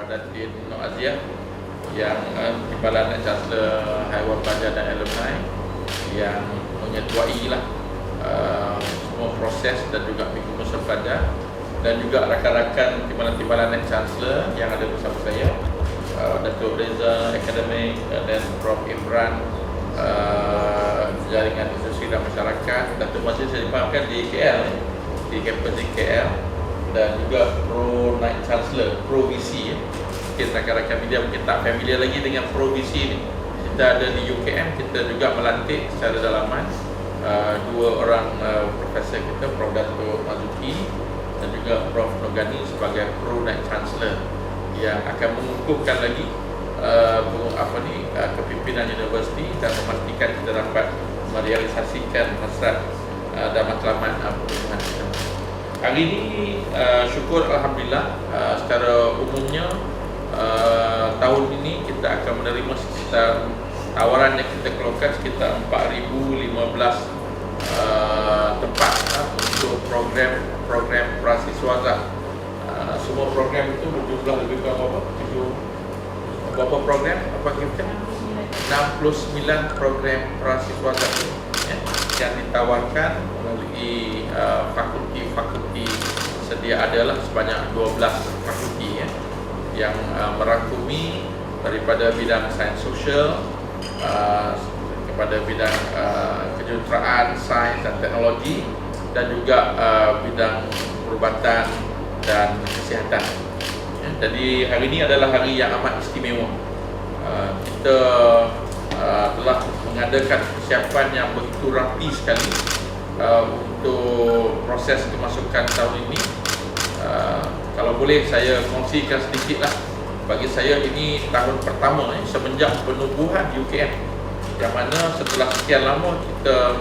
Datin Nur Aziah yang Timbalan Chancellor Haiwan Pelajar dan Alumni yang menyetuai semua proses dan juga Minggu Mesra Pelajar, dan juga rakan-rakan Timbalan Chancellor yang ada bersama saya, Datuk Reza Akademik dan Prof Imran Jaringan Industri dan Masyarakat. Datuk masih saya dipanggil di KL, di kampus di KL, dan juga Pro Night Chancellor, Pro VC. Mungkin rakan-rakan media mungkin tak familiar lagi dengan Pro VC ni. Kita ada di UKM, kita juga melantik secara dalaman dua orang profesor kita, Prof Datuk Mazuki dan juga Prof Nogani sebagai Pro Night Chancellor, yang akan mengukuhkan lagi kepimpinan universiti dan memastikan kita dapat merealisasikan hasrat dan matlamat pertumbuhan kita. Hari ini syukur Alhamdulillah, secara umumnya tahun ini kita akan menerima sekitar tawaran yang kita keluarkan sekitar 4,015 tempat untuk program prasiswaza. Semua program itu berjumlah lebih kurang berapa program? Apa kita? 69 program prasiswaza yang ditawarkan melalui fakulti-fakulti sedia adalah sebanyak 12 fakulti yang merangkumi daripada bidang sains sosial kepada bidang kejuruteraan, sains dan teknologi, dan juga bidang perubatan dan kesihatan. Jadi hari ini adalah hari yang amat istimewa. Kita telah mengadakan persiapan yang begitu rapi sekali untuk proses kemasukan tahun ini. Kalau boleh saya kongsikan sedikit lah. Bagi saya ini tahun pertama semenjak penubuhan UKM, yang mana setelah sekian lama kita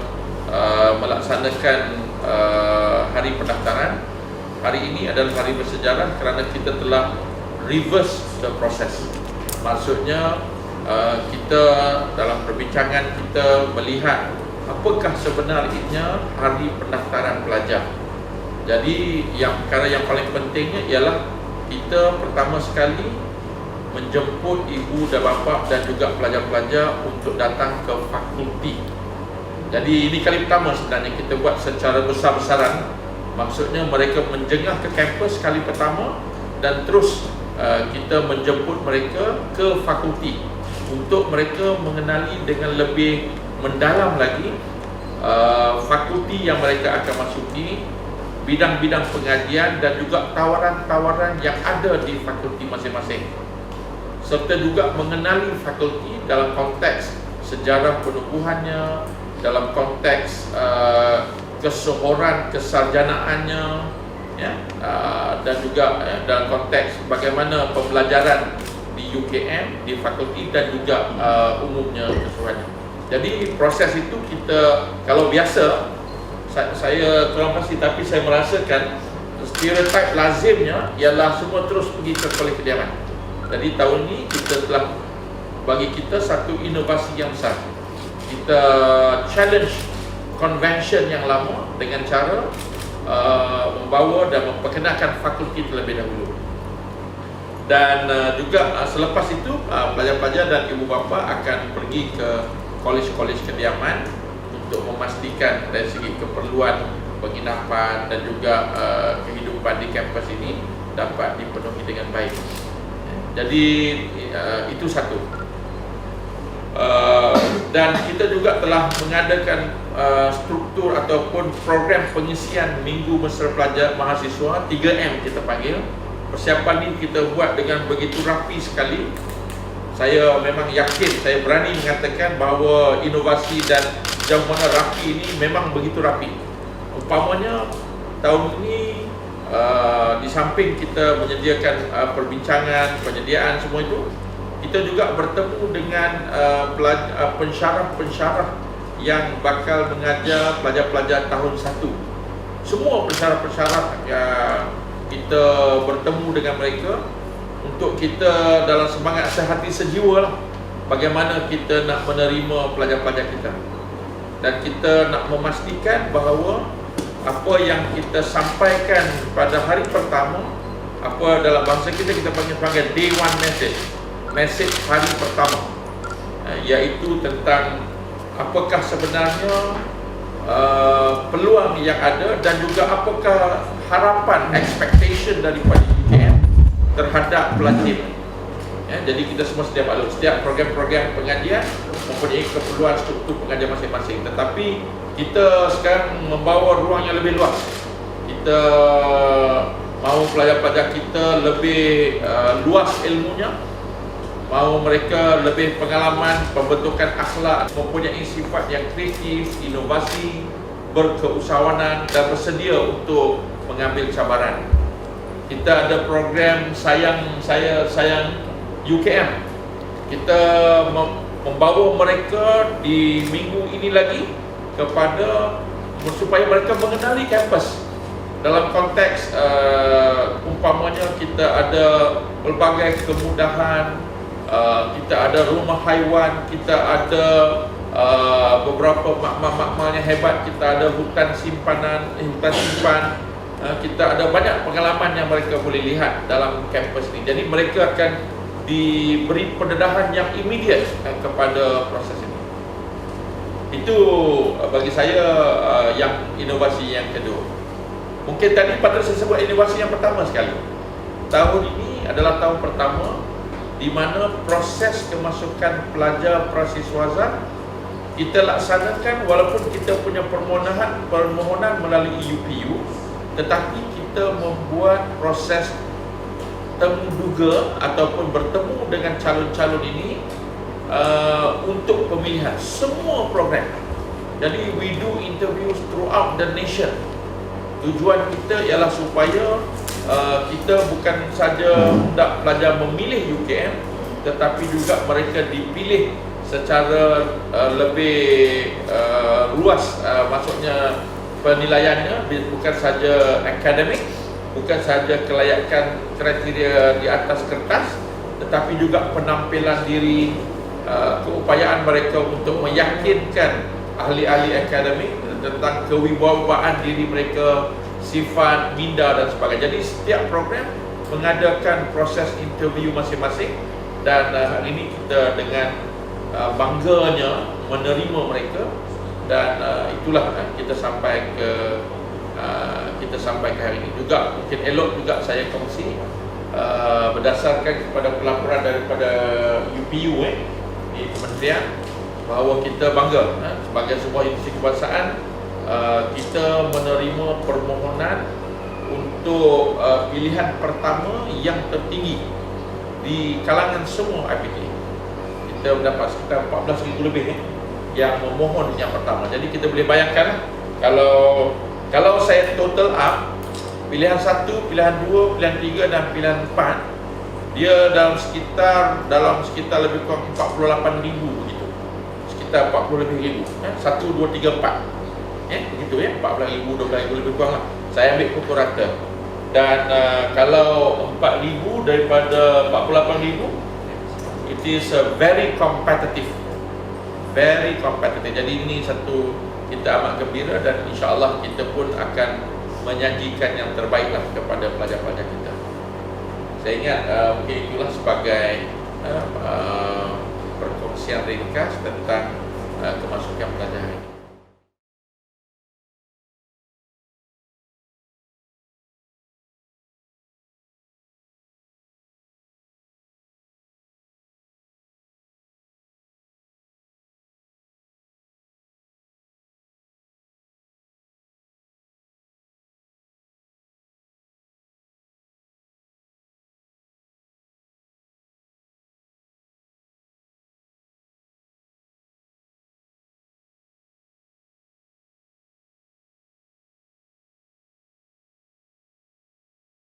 melaksanakan hari pendaftaran. Hari ini adalah hari bersejarah kerana kita telah reverse the process. Maksudnya kita dalam perbincangan kita melihat apakah sebenarnya hari pendaftaran pelajar. Jadi perkara yang paling pentingnya ialah kita pertama sekali menjemput ibu dan bapa dan juga pelajar-pelajar untuk datang ke fakulti. Jadi ini kali pertama sebenarnya kita buat secara besar-besaran. Maksudnya mereka menjengah ke kampus kali pertama, dan terus kita menjemput mereka ke fakulti untuk mereka mengenali dengan lebih mendalam lagi fakulti yang mereka akan masuki, bidang-bidang pengajian dan juga tawaran-tawaran yang ada di fakulti masing-masing, serta juga mengenali fakulti dalam konteks sejarah penubuhannya, dalam konteks kesohoran kesarjanaannya, dan juga dalam konteks bagaimana pembelajaran di UKM, di fakulti dan juga umumnya keseluruhannya. Jadi proses itu kita, kalau biasa saya kurang pasti, tapi saya merasakan stereotip lazimnya ialah semua terus pergi ke kolej kediaman. Jadi tahun ini kita telah bagi kita satu inovasi yang besar. Kita challenge convention yang lama dengan cara membawa dan memperkenalkan fakulti terlebih dahulu. Dan juga selepas itu pelajar-pelajar dan ibu bapa akan pergi ke kolej-kolej kediaman untuk memastikan dari segi keperluan penginapan dan juga kehidupan di kampus ini dapat dipenuhi dengan baik. Jadi itu satu. Dan kita juga telah mengadakan struktur ataupun program pengisian Minggu Mesra Pelajar Mahasiswa 3M kita panggil. Persiapan ini kita buat dengan begitu rapi sekali. Saya memang yakin, saya berani mengatakan bahawa inovasi dan jauh mana rapi ini memang begitu rapi. Umpamanya tahun ini di samping kita menyediakan perbincangan, penyediaan semua itu, kita juga bertemu dengan pensyarah-pensyarah yang bakal mengajar pelajar-pelajar tahun 1. Semua pensyarah-pensyarah kita bertemu dengan mereka untuk kita dalam semangat sehati sejiwa lah, bagaimana kita nak menerima pelajar-pelajar kita, dan kita nak memastikan bahawa apa yang kita sampaikan pada hari pertama apa dalam bahasa kita panggil day one message hari pertama, iaitu tentang apakah sebenarnya peluang yang ada dan juga apakah harapan, expectation daripada UKM terhadap pelajar. Jadi kita semua sedia maklum, setiap program-program pengajian mempunyai keperluan struktur pengajian masing-masing, tetapi kita sekarang membawa ruang yang lebih luas. Kita mahu pelajar-pelajar kita lebih luas ilmunya, mahu mereka lebih pengalaman, pembentukan akhlak, mempunyai sifat yang kreatif, inovasi, berkeusahawanan dan bersedia untuk mengambil cabaran. Kita ada program sayang UKM. Kita membawa mereka di minggu ini lagi kepada supaya mereka mengenali kampus. Dalam konteks umpamanya kita ada pelbagai kemudahan, kita ada rumah haiwan, kita ada beberapa makmal-makmal yang hebat, kita ada hutan simpan, kita ada banyak pengalaman yang mereka boleh lihat dalam kampus ini. Jadi mereka akan diberi pendedahan yang immediate kepada proses ini. Itu bagi saya yang inovasi yang kedua. Mungkin tadi pada saya sebut inovasi yang pertama sekali. Tahun ini adalah tahun pertama di mana proses kemasukan pelajar prasiswaza kita laksanakan walaupun kita punya permohonan melalui UPU, tetapi kita membuat proses temu duga ataupun bertemu dengan calon-calon ini untuk pemilihan semua program. Jadi we do interviews throughout the nation. Tujuan kita ialah supaya kita bukan saja hendak pelajar memilih UKM, tetapi juga mereka dipilih secara lebih luas, maksudnya penilaiannya bukan saja akademik, bukan saja kelayakan kriteria di atas kertas, tetapi juga penampilan diri, keupayaan mereka untuk meyakinkan ahli-ahli akademik tentang kewibawaan diri mereka, sifat, minda dan sebagainya. Jadi setiap program mengadakan proses interview masing-masing, dan hari ini kita dengan bangganya menerima mereka, dan itulah kita sampai ke hari ini. Juga mungkin elok juga saya kongsi berdasarkan kepada pelaporan daripada UPU di Kementerian, bahawa kita bangga sebagai sebuah institusi kebangsaan, kita menerima permohonan untuk pilihan pertama yang tertinggi di kalangan semua IPT. Kita mendapat sekitar 14,000 lebih yang memohon yang pertama. Jadi kita boleh bayangkan kalau saya total up pilihan 1, pilihan 2, pilihan 3 dan pilihan 4, dia dalam sekitar lebih kurang 48,000 begitu. Sekitar 40 lebih ribu. 1, 2, 3, 4. Begitu 14,000, 12,000 lebih kurang lah. Saya ambil pukul rata. Dan kalau 4,000 daripada 48,000, it is very competitive. Jadi ini satu kita amat gembira, dan insya-Allah kita pun akan menyajikan yang terbaiklah kepada pelajar-pelajar kita. Saya ingat mungkin itulah sebagai perkongsian ringkas tentang kemasukan pelajar ini.